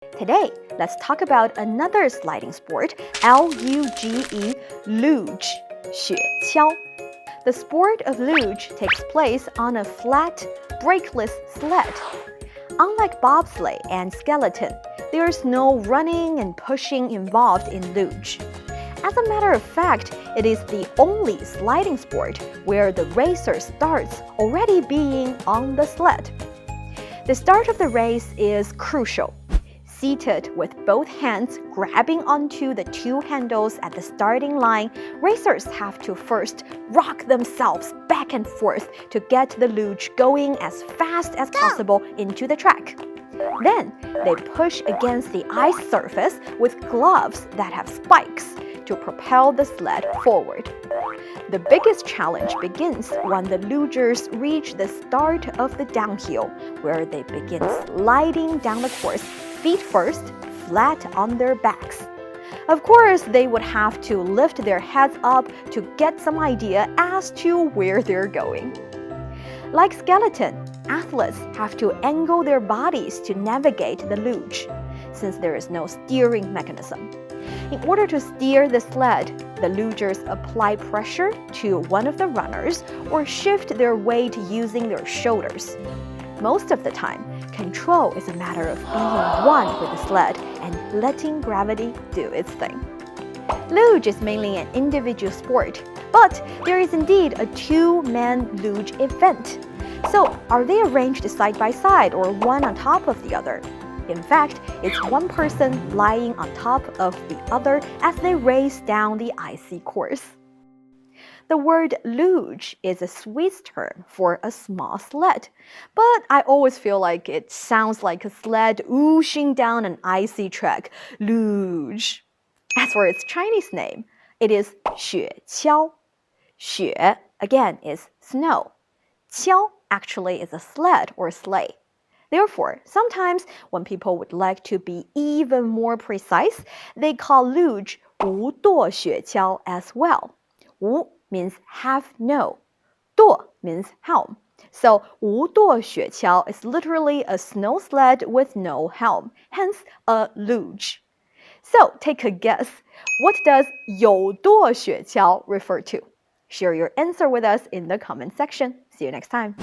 Today, let's talk about another sliding sport, L-U-G-E, luge, 雪橇. The sport of luge takes place on a flat, brakeless sled. Unlike bobsleigh and skeleton, there's no running and pushing involved in luge. As a matter of fact, it is the only sliding sport where the racer starts already being on the sled. The start of the race is crucial. Seated with both hands grabbing onto the two handles at the starting line, racers have to first rock themselves back and forth to get the luge going as fast as possible into the track. Then, they push against the ice surface with gloves that have spikes to propel the sled forward. The biggest challenge begins when the lugers reach the start of the downhill, where they begin sliding down the course feet first, flat on their backs. Of course, they would have to lift their heads up to get some idea as to where they're going. Like skeleton, athletes have to angle their bodies to navigate the luge, since there is no steering mechanism. In order to steer the sled, the lugers apply pressure to one of the runners or shift their weight using their shoulders. Most of the time, control is a matter of being one with the sled and letting gravity do its thing. Luge is mainly an individual sport, but there is indeed a two-man luge event. So, are they arranged side by side or one on top of the other? In fact, it's one person lying on top of the other as they race down the icy course. The word luge is a Swiss term for a small sled, but I always feel like it sounds like a sled whooshing down an icy track, luge. As for its Chinese name, it is 雪橇. 雪, again, is snow. 橇 actually is a sled or sleigh. Therefore, sometimes when people would like to be even more precise, they call luge 无舵雪橇 as well. 无 means have no. 舵 means helm. So 无舵雪橇 is literally a snow sled with no helm, hence a luge. So take a guess. What does 有舵雪橇 refer to? Share your answer with us in the comment section. See you next time.